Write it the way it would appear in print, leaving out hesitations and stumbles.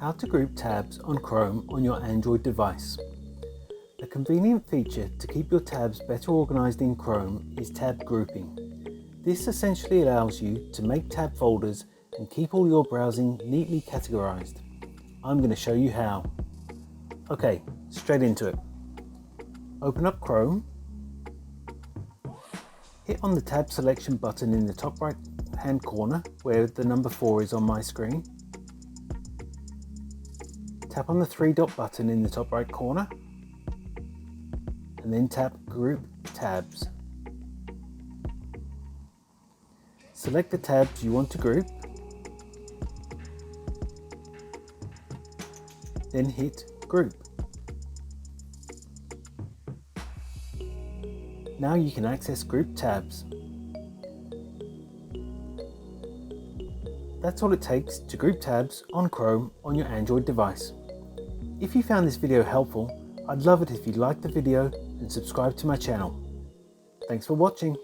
How to group tabs on Chrome on your Android device. A convenient feature to keep your tabs better organized in Chrome is tab grouping. This essentially allows you to make tab folders and keep all your browsing neatly categorized. I'm going to show you how. Okay, straight into it. Open up Chrome. Hit on the tab selection button in the top right hand corner where the number 4 is on my screen. Tap on the 3-dot button in the top right corner and then tap Group Tabs. Select the tabs you want to group, then hit Group. Now you can access group tabs. That's all it takes to group tabs on Chrome on your Android device. If you found this video helpful, I'd love it if you liked the video and subscribe to my channel. Thanks for watching.